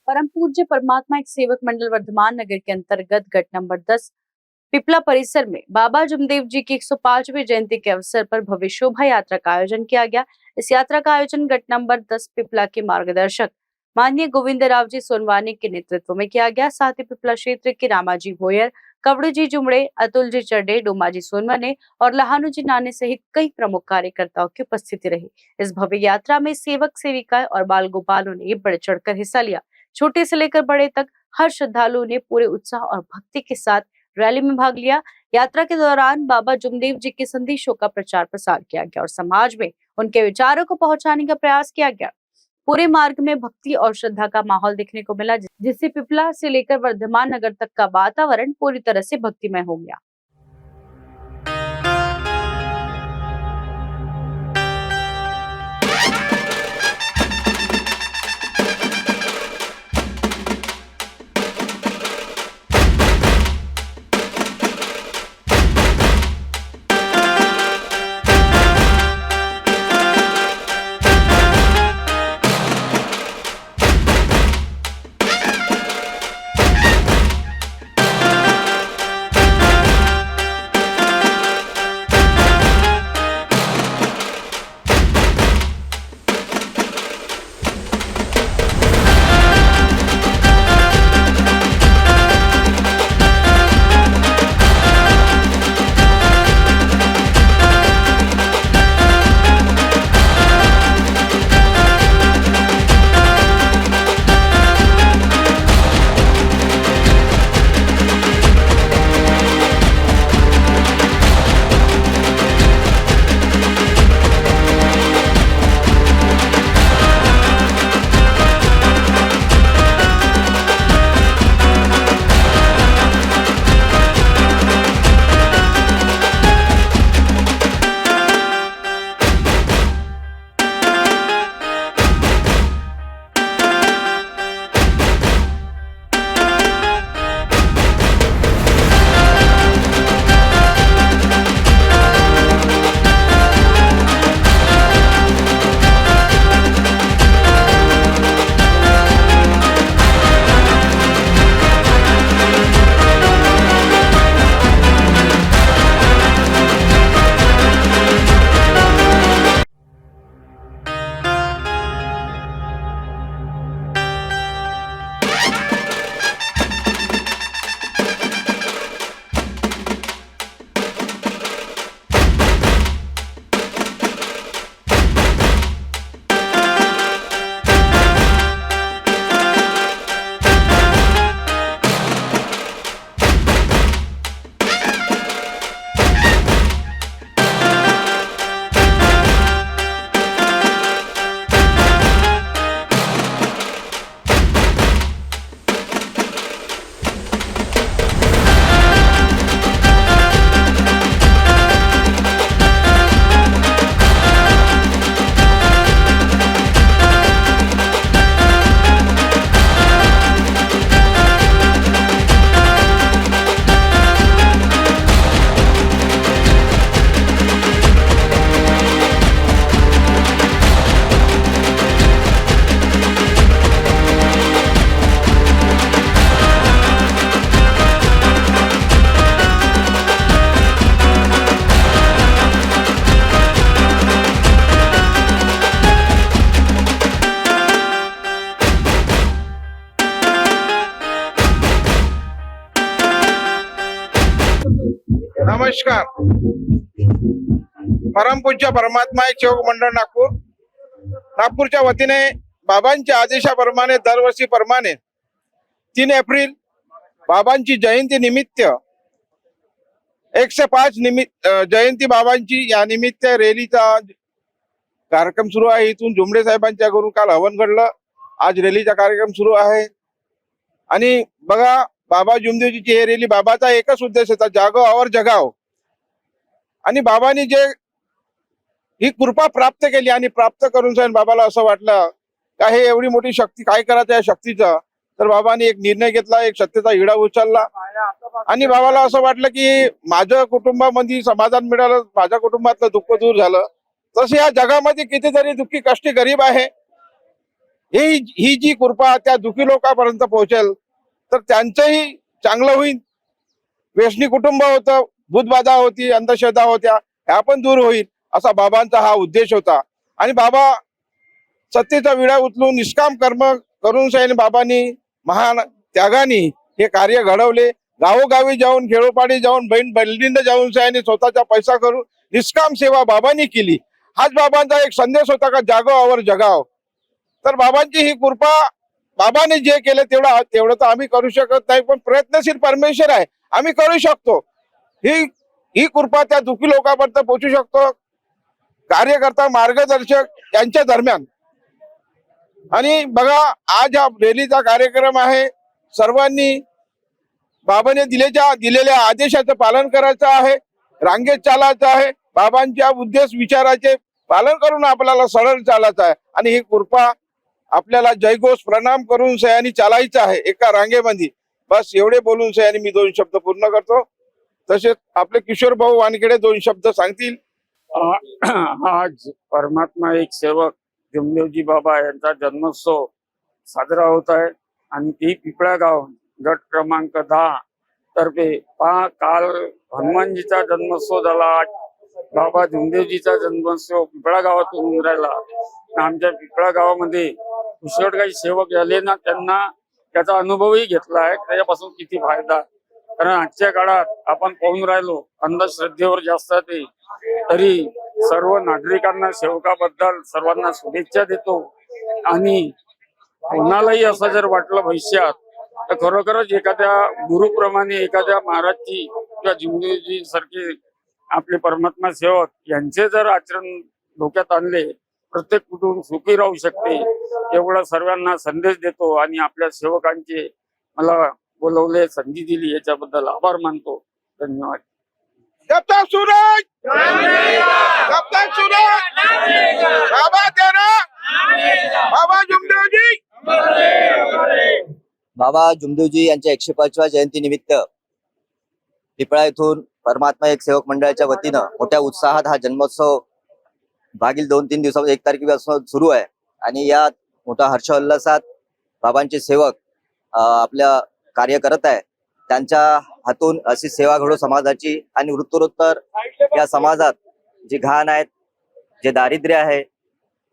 परम पूज्य परमात्मा एक सेवक मंडल वर्धमान नगर के अंतर्गत गट नंबर 10 पिपला परिसर में बाबा जमदेव जी की 105वीं जयंती के अवसर पर भव्य शोभा यात्रा का आयोजन किया गया। इस यात्रा का आयोजन गट नंबर 10 पिपला के मार्गदर्शक माननीय गोविंद राव जी सोनवानी के नेतृत्व में किया गया। साथ ही पिपला क्षेत्र के रामाजी भोयर, कवड़ू जी जुमड़े, अतुल जी चड्डे, डोमा जी सोनवने और लहानू जी नाने सहित कई प्रमुख कार्यकर्ताओं की उपस्थिति रही। इस भव्य यात्रा में सेवक सेविकाएं और बाल गोपालों ने बढ़ चढ़कर हिस्सा लिया। छोटे से लेकर बड़े तक हर श्रद्धालु ने पूरे उत्साह और भक्ति के साथ रैली में भाग लिया। यात्रा के दौरान बाबा जुमदेव जी के संदेशों का प्रचार प्रसार किया गया और समाज में उनके विचारों को पहुंचाने का प्रयास किया गया। पूरे मार्ग में भक्ति और श्रद्धा का माहौल देखने को मिला, जिससे पिपला से लेकर वर्धमान नगर तक का वातावरण पूरी तरह से भक्तिमय हो गया। नमस्कार। परम पूज्य परमात्मा एक सेवक मंडळ नागपूरच्या वतीने बाबांच्या आदेशाप्रमाणे दरवर्षी प्रमाणे 3 एप्रिल बाबांची जयंती निमित्त 105 जयंती बाबांची या निमित्त रॅलीचा कार्यक्रम सुरू आहे। इथून जुमडे साहेबांच्या घरून काल हवन घडलं, आज रॅलीचा कार्यक्रम सुरू आहे। आणि बघा, बाबा जुमदेवजीची ही रॅली बाबाचा एकच उद्देश होता, जागो जगाव। आणि बाबांनी जे ही कृपा प्राप्त केली आणि प्राप्त करून जाईन बाबाला असं वाटलं का हे एवढी मोठी शक्ती काय करायचं या शक्तीचा, तर बाबांनी एक निर्णय घेतला, एक सत्तेचा हिडा उचलला। आणि बाबाला असं वाटलं की माझ्या कुटुंबामध्ये समाधान मिळालं, माझ्या कुटुंबातलं दुःख दूर झालं। तसं या जगामध्ये कितीतरी दुःखी कष्टी गरीब आहे, ही जी कृपा त्या दुखी लोकांपर्यंत पोहोचेल तर त्यांचंही चांगलं होईल. व्यसनी कुटुंब होतं, भूतबाधा होती, अंधश्रद्धा होत्या, ह्या पण दूर होईल असा बाबांचा हा उद्देश होता. आणि बाबा सत्तेचा विडा उचलून निष्काम कर्म करून सैन बाबांनी महान त्यागाने हे कार्य घडवले. गावोगावी जाऊन, खेडोपाडी जाऊन, बहिणींना जाऊन सैनी स्वतःचा पैसा करून निष्काम सेवा बाबांनी केली. हाच बाबांचा एक संदेश होता का जागो और जगाव. तर बाबांची ही कृपा, बाबांनी जे केलं तेवढं तर आम्ही करू शकत नाही, पण प्रयत्नशील परमेश्वर आहे, आम्ही करू शकतो. ही कृपा त्या दुखी लोकांपर्यंत पोहोचू शकतो. कार्यकर्ता, मार्गदर्शक यांच्या दरम्यान. आणि बघा, आज हा रॅलीचा कार्यक्रम आहे. सर्वांनी बाबाने दिलेल्या आदेशाचं पालन करायचं आहे, रांगेत चालायचं आहे, बाबांच्या उद्देश विचाराचे पालन करून आपल्याला सरळ चालायचं आहे. आणि ही कृपा आपल्याला जयघोष प्रणाम करून सयानी चालायचं आहे एका रांगेमध्ये. बस एवढे बोलून सयानी मी 2 शब्द पूर्ण करतो. तसेच आपले किशोर भाऊ वानखेडे 2 शब्द सांगतील. आज परमात्मा एक सेवक जमदेवजी बाबा यांचा जन्मोत्सव साजरा होत आहे आणि ती पिपळागाव गट क्रमांक 10 तर्फे काल हनुमानजीचा जन्मोत्सव झाला. आज बाबा जमदेवजीचा जन्मोत्सव पिपळा गावातून होऊन राहिला. आमच्या पिपळा गावामध्ये पुष्कळ काही सेवक झाले ना, त्यांना त्याचा अनुभवही घेतला आहे, त्याच्यापासून किती फायदा. कारण आजच्या काळात आपण पाहून राहिलो अंधश्रद्धेवर जास्त ते, तरी सर्व नागरिकांना सेवकाबद्दल सर्वांना शुभेच्छा देतो. आणि कोणालाही असं जर वाटलं भविष्यात तर खरोखरच एखाद्या गुरुप्रमाणे एखाद्या महाराजची किंवा जिंदगी सारखे आपले परमात्मा सेवक यांचे जर आचरण डोक्यात आणले, प्रत्येक कुटुंब सुखी राहू शकते, एवढा सर्वांना संदेश देतो. आणि आपल्या सेवकांचे मला बोलवले, संधी दिली, याच्याबद्दल आभार मानतो. धन्यवाद. जब तक सूरज जब तक सूरज बाबा तेरा बाबा जुमदेवजी. बाबा जुमदेवजी यांच्या 105व्या जयंती निमित्त पिपळा येथून परमात्मा एक सेवक मंडळाच्या वतीनं मोठ्या उत्साहात हा जन्मोत्सव मागील 2-3 दिवसामध्ये 1 तारखेपासून सुरू आहे. आणि या मोठ्या हर्षोल्लासात बाबांचे सेवक आपल्या कार्य करत आहे. त्यांच्या हातून अशी सेवा घडो समाजाची आणि वृत्तोत्तर या समाजात जी घाण आहेत, जे दारिद्र्य आहे,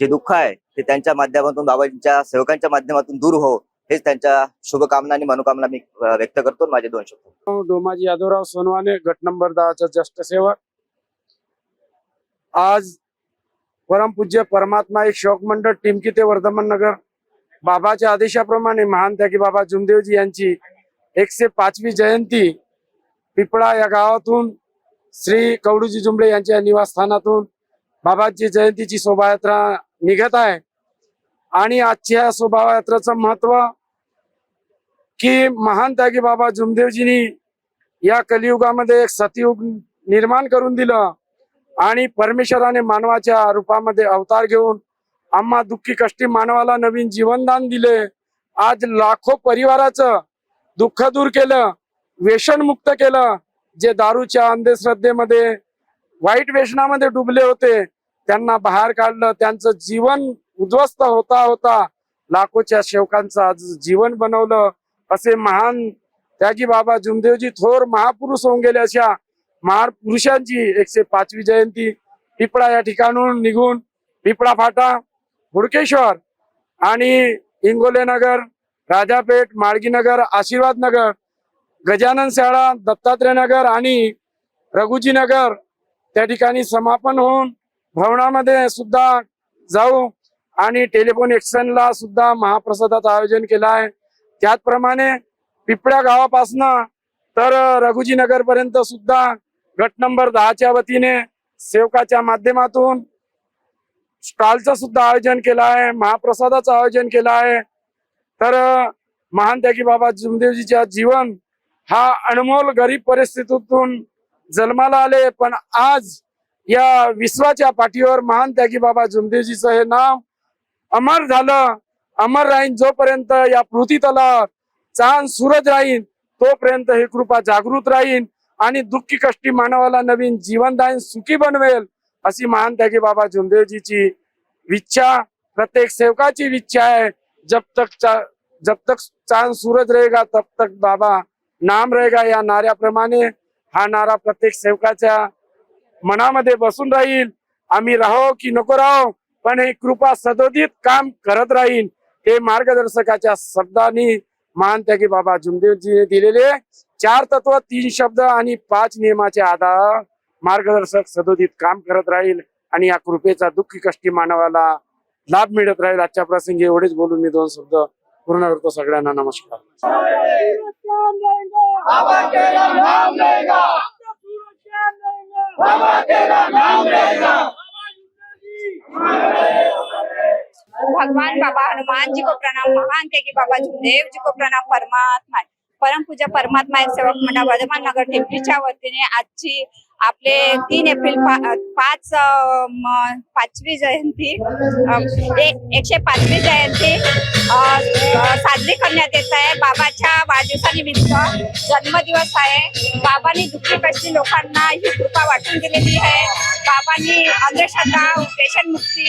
जे दुःख आहे, ते त्यांच्या माध्यमातून बाबांच्या सेवकांच्या माध्यमातून दूर हो, हेच त्यांच्या शुभकामना आणि मनोकामना मी व्यक्त करतो. माझे 2 शब्द. डोमाजी यादवराव सोनवाने, गट नंबर 10चा ज्येष्ठ सेवक. आज परमपूज्य परमात्मा एक सेवक मंडळ टिमकी ते वर्धमान नगर बाबाच्या आदेशाप्रमाणे महान त्यागी बाबा जुमदेवजी यांची 105वी जयंती पिपळा या गावातून श्री कवडूजी जुमडे यांच्या निवासस्थानातून बाबाची जयंतीची शोभायात्रा निघत आहे. आणि आजच्या या शोभायात्रेचं महत्व की महान त्यागी बाबा जुमदेवजींनी या कलियुगामध्ये एक सतयुग निर्माण करून दिलं आणि परमेश्वराने मानवाच्या रूपामध्ये अवतार घेऊन आम्हा दुःखी कष्टी मानवाला नवीन जीवनदान दिले. आज लाखो परिवाराचं दुःख दूर केलं, व्यसनमुक्त केलं. जे दारूच्या अंधश्रद्धेमध्ये, वाईट व्यसनामध्ये डुबले होते, त्यांना बाहेर काढलं. त्यांचं जीवन उद्ध्वस्त होता होता लाखोच्या सेवकांचं आज जीवन बनवलं. असे महान त्यागी बाबा जुमदेवजी थोर महापुरुष होऊन गेले. अशा महापुरुषांची 105वी जयंती पिपळा या ठिकाणून निघून पिपळा फाटा, हुडकेश्वर आणि इंगोले नगर, राजापेठ, माळगीनगर, आशीर्वाद नगर, गजानन शाळा, दत्तात्रय नगर आणि रघुजी नगर त्या ठिकाणी समापन होऊन भवनामध्ये सुद्धा जाऊ आणि टेलिफोन एक्सचेंजला सुद्धा महाप्रसादाचं आयोजन केलं आहे. त्याचप्रमाणे पिपळ्या गावापासनं तर रघुजी नगर पर्यंत सुद्धा गट नंबर 10च्या वतीने सेवकाच्या माध्यमातून स्टॉलचं सुद्धा आयोजन केलं आहे, महाप्रसादाचं आयोजन केलं आहे. तर महान त्यागी बाबा जुमदेवजीच्या जीवन हा अनमोल गरीब परिस्थितीतून जन्माला आले, पण आज या विश्वाच्या पाठीवर महान त्यागी बाबा जुमदेवजीचं हे नाव अमर झालं, अमर राहीन. जोपर्यंत या पृथ्वी तलावर चांद सूरज राहीन तोपर्यंत ही कृपा जागृत राहीन आणि दुःखी कष्टी मानवाला नवीन जीवनदायी सुखी बनवेल अशी महान त्यागी बाबा जुमदेवजीची इच्छा प्रत्येक सेवकाची इच्छा आहे. जब तक चांद सूरज रहेगा तब तक बाबा नाम रहेगा या नाऱ्याप्रमाणे हा नारा प्रत्येक सेवकाच्या मनामध्ये बसून राहील. आम्ही राहो की नको राहो पण हे कृपा सदोदित काम करत राहील. हे मार्गदर्शकाच्या शब्दांनी महान त्यागी बाबा जुमदेवजीने दिलेले 4 तत्व 3 शब्द आणि 5 नियमाचे आधार मार्गदर्शक सदोदित काम करत राहील आणि या कृपेचा दुःखी कष्टी मानवाला लाभ मिळत राहील. आजच्या प्रसंगी एवढेच बोलून मी 2 शब्द पूर्ण करतो. सगळ्यांना नमस्कार. भगवान बाबा हनुमान जी को प्रणाम, महान त्यागी बाबा जुमदेव जी को प्रणाम. परमात्मा परम पूजा परमात्मा एक सेवक मंडळ वर्धमान नगर टेंपलीच्या वतीने आजची आपले 3 एप्रिल 5वी जयंती 105वी जयंती साजरी करण्यात येत आहे. बाबाच्या वाढदिवसानिमित्त जन्मदिवस आहे. बाबांनी दुःखी कष्टी लोकांना ही कृपा वाटून दिलेली आहे. बाबांनी अंधश्रद्धा, व्यसनमुक्ती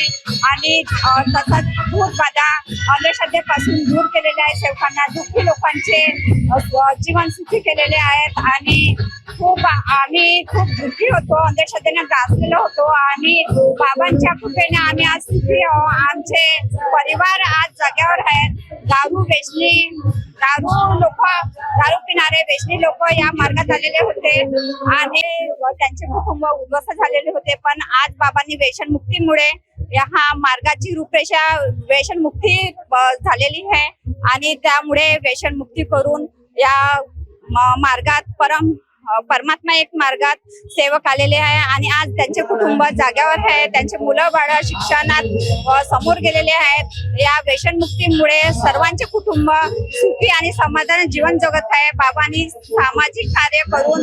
आणि तसंच भूतबाधा अंधश्रद्धेपासून दूर केलेले आहे. सेवकांना दुःखी लोकांचे जीवन सुखी केलेले आहेत आणि आम्ही खूप दुःखी होतो, अंधश्रद्धेने ग्रासलेलो होतो आणि बाबांच्या कृपेने आम्ही आज सुखी आहोत. आमचे परिवार आज जाग्यावर आहेत. दारू पिणारे व्यसनी लोक या मार्गात आलेले होते आणि त्यांचे कुटुंब उद्ध्वस्त झालेले होते. पण आज बाबांनी व्यसनमुक्तीमुळे हा मार्गाची रूपरेषा व्यसनमुक्ती झालेली आहे आणि त्यामुळे व्यसनमुक्ती करून या मार्गात परमात्मा एक मार्गात सेवक आलेले आहे आणि आज त्यांचे कुटुंब जाग्यावर आहे. त्यांचे मुलं बाळ शिक्षणात समोर गेलेले आहेत. या व्यसनमुक्तीमुळे सर्वांचे कुटुंब सुखी आणि समाधानी जीवन जगत आहे. बाबांनी सामाजिक कार्य करून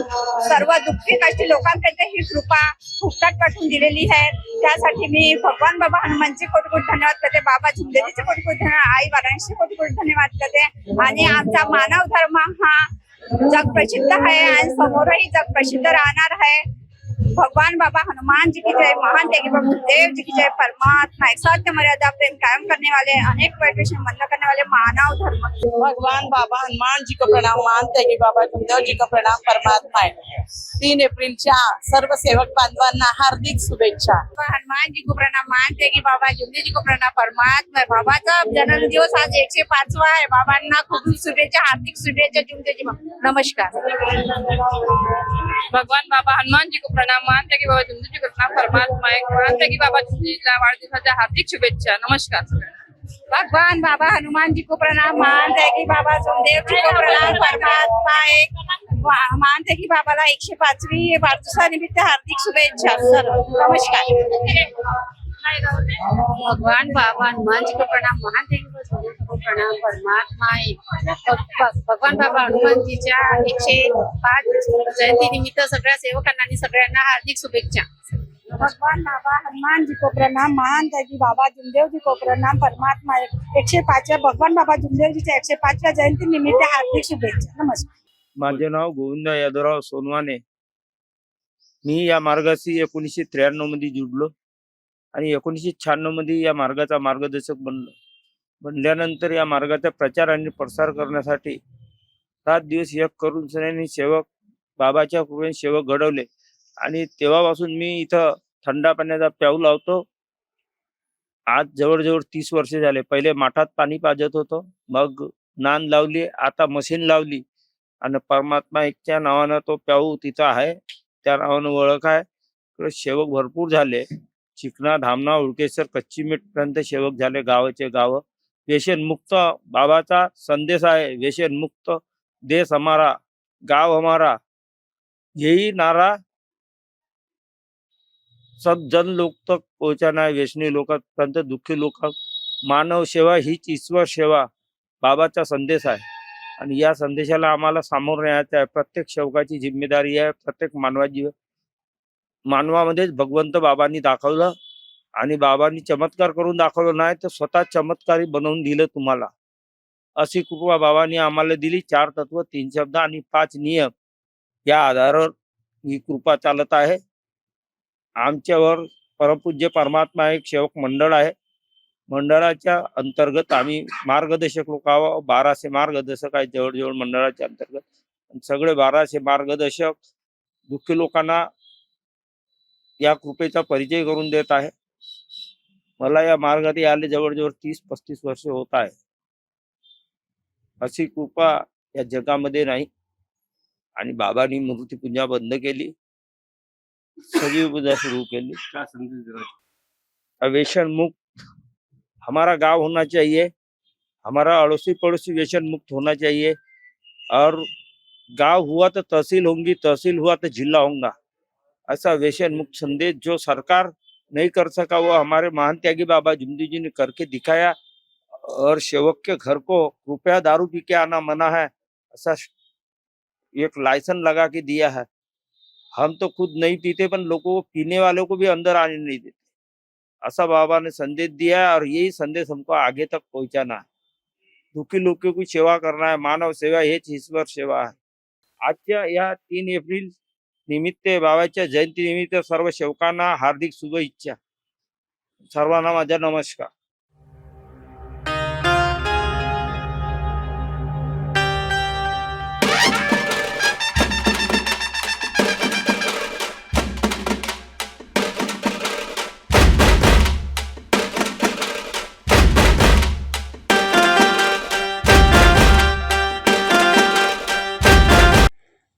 सर्व दुःखी कष्टी लोकांपर्यंत ही कृपा फुकटात पाठवून दिलेली आहे. त्यासाठी मी भगवान बाबा हनुमानचे कोटी कोटी धन्यवाद करते. बाबा जुमदेवजीचे कोटी कोटी धन्यवाद, आई वाराणसीचे कोटी कोटी धन्यवाद करते. आणि आमचा मानव धर्म हा जग प्रसिद्ध आहे आणि समोरही जग प्रसिद्ध राहणार आहे. भगवान बाबा हनुमान जी की जय, महान त्यागी बाबा देव जी की जय. परमात्मा एक सत्य मर्यादा प्रेम कायम करने वाले, अनेक वैष्णव बंद करने वाले मानव धर्म. भगवान बाबा हनुमान जी को प्रणाम, महान त्यागी बाबा जुमदेव जी को प्रणाम. परमात्मा 3 एप्रिलच्या सर्व सेवक बांधवांना हार्दिक शुभेच्छा. हनुमान जी को प्रणाम, महान त्यागी बाबा जुमदेव जी को प्रणाम. परमात्मा बाबाचा जन्मदिवस आज 105वा आहे. बाबांना खूप शुभेच्छा, हार्दिक शुभेच्छा. जुमदेव जी नमस्कार. भगवान बाबा हनुमान जी को प्रणाम, महान त्यागी बाबा जुमदेव जी को प्रणाम. परमात्मा एक महान त्यागी बाबा जुमदेवजीला वाढदिवसाच्या हार्दिक शुभेच्छा. नमस्कार. भगवान बाबा हनुमान जी को प्रणाम, महान त्यागी बाबा जुमदेव जी को प्रणाम. परमात्मा एक महान त्यागी बाबाला 105वी वाढदिवसानिमित्त हार्दिक शुभेच्छा. नमस्कार. भगवान बाबा हनुमान जी को प्रणाम, महान त्यागी बाबा जुमदेव जी को प्रणाम. परमात्मा एक भगवान बाबा हनुमान जीच्या 105 जयंती निमित्त सगळ्या सेवकांना आणि सगळ्यांना हार्दिक शुभेच्छा. भगवान बाबा हनुमान जी को प्रणाम, महान त्यागी बाबा जुमदेव जी को प्रणाम. परमात्मा 105 भगवान बाबा जुमदेव जीच्या 105व्या जयंती निमित्त हार्दिक शुभेच्छा. नमस्कार. माझे नाव गोविंद यादवराव सोनवाने. मी या मार्गाशी 1993 मध्ये जुडलो आणि 1996 मध्ये या मार्गाचा मार्गदर्शक बनल्यानंतर या मार्गाचा प्रचार आणि प्रसार करण्यासाठी 7 दिवस एक करून सगळ्यांनी सेवक बाबाच्या कृपेने सेवक घडवले आणि तेव्हापासून मी इथं थंडा पाण्याचा प्याऊ लावतो. आज जवळजवळ 30 वर्ष झाले. पहिले माठात पाणी पाजत होतो, मग नान लावली, आता मशीन लावली आणि परमात्मा एकच्या नावानं तो प्याऊ तिथं आहे, त्या नावानं ओळख आहे. इकडे सेवक भरपूर झाले. चिकना, धामणा, उडकेसर, कच्ची मीठ पर्यंत सेवक झाले. गावाचे गाव व्यसन मुक्त बाबाचा संदेश आहे. व्यसन मुक्त देश हमारा, गाव हमारा, यही नारा सब जन लोक तक पहुंचाना है. व्यसनी लोकांपर्यंत, दुःखी लोक, मानव सेवा हीच ईश्वर सेवा बाबाचा संदेश आहे आणि या संदेशाला आम्हाला सामोरं न्यायचं आहे. प्रत्येक सेवकाची जिम्मेदारी आहे. प्रत्येक मानवामध्येच भगवंत बाबांनी दाखवलं आणि बाबांनी चमत्कार करून दाखवलं नाही तर स्वतः चमत्कारी बनवून दिलं तुम्हाला. अशी कृपा बाबांनी आम्हाला दिली. 4 तत्व 3 शब्द आणि 5 नियम या आधारावर ही कृपा चालत आहे. आमच्यावर परमपूज्य परमात्मा एक सेवक मंडळ आहे. मंडळाच्या अंतर्गत आम्ही मार्गदर्शक लोक आहोत. 1200 मार्गदर्शक आहेत जवळजवळ मंडळाच्या अंतर्गत. आणि सगळे 1200 मार्गदर्शक दुःखी लोकांना या कृपेचा परिचय करून देत आहे. मला या मार्गात यायला जवळजवळ 30-35 वर्ष होत आहे. अशी कृपा या जगामध्ये नाही. आणि बाबांनी मूर्तिपूजा बंद केली, सजीव पूजा शुरू केली. व्यसन मुक्त हमारा गांव होना चाहिए, हमारा अड़ोसी पड़ोसी व्यसन मुक्त होना चाहिए. और गांव हुआ तो तहसील होंगी, तहसील हुआ तो जिला होगा. ऐसा व्यसन मुक्त संदेश जो सरकार नहीं कर सका वो हमारे महान त्यागी बाबा जुमदेव जी ने करके दिखाया. और सेवक के घर को कृपया दारू पी के आना मना है ऐसा एक लाइसेंस लगा के दिया है. हम तो खुद नहीं पीते, पर लोगों को, पीने वालों को भी अंदर आने नहीं देते. ऐसा बाबा ने संदेश दिया है और यही संदेश हमको आगे तक पहुंचाना है. दुखी लोगों की सेवा करना है. मानव सेवा हेच ईश्वर सेवा आहे. आजच्या या 3 एप्रिल निमित्त बाबाच्या जयंती निमित्त सर्व सेवकांना हार्दिक शुभेच्छा. सर्वांना माझा नमस्कार.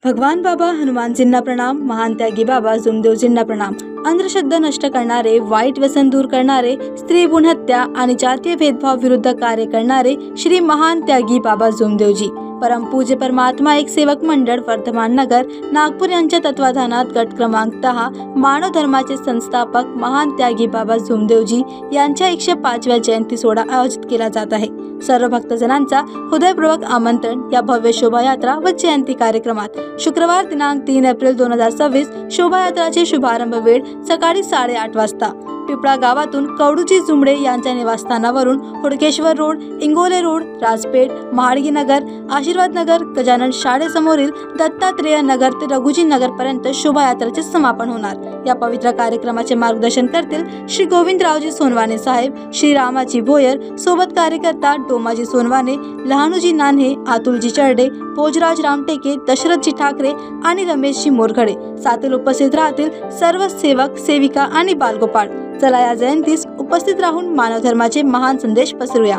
भगवान बाबा हनुमानजींना प्रणाम. महान त्यागी बाबा जुमदेवजींना प्रणाम. अंधश्रद्धा नष्ट करणारे, वाईट व्यसन दूर करणारे, स्त्री भ्रूण हत्या आणि जातीय भेदभाव विरुद्ध कार्य करणारे श्री महान त्यागी बाबा जुमदेवजी परमपूज्य परमात्मा एक सेवक मंडळ वर्धमान नगर नागपूर यांच्या तत्वाधानात गट क्रमांक 10 मानव धर्माचे संस्थापक महान त्यागी बाबा जुमदेवजी यांच्या 105व्या जयंती सोहळा आयोजित केला जात आहे. सर्व भक्तजनांचा हृदयपूर्वक आमंत्रण या भव्य शोभायात्रा व जयंती कार्यक्रमात. शुक्रवार दिनांक 3 एप्रिल 2026 शोभायात्राचे शुभारंभ वेळ सकाळी 8:30 वाजता. पिपळा गावातून कवडूजी जुमडे यांच्या निवासस्थानावरून हुडकेश्वर रोड, इंगोले रोड, राजपेठ, महाडगी नगर, आशीर्वाद नगर, गजानन शाळेसमोरील दत्तात्रेय नगर ते रघुजी नगर पर्यंत शोभायात्रेचे समापन होणार. या पवित्र कार्यक्रमाचे मार्गदर्शन करतील श्री गोविंदरावजी सोनवाने साहेब, श्री रामाजी भोयर, सोबत कार्यकर्ता डोमाजी सोनवाने, लहानूजी नान्हे, अतुलजी चरडे, भोजराज रामटेके, दशरथजी ठाकरे आणि रमेशजी मोरखडे. साथील उपस्थित राहतील सर्व सेवक, सेविका आणि बालगोपाळ. चला या जयंतीस उपस्थित राहून मानव धर्माचे महान संदेश पसरूया.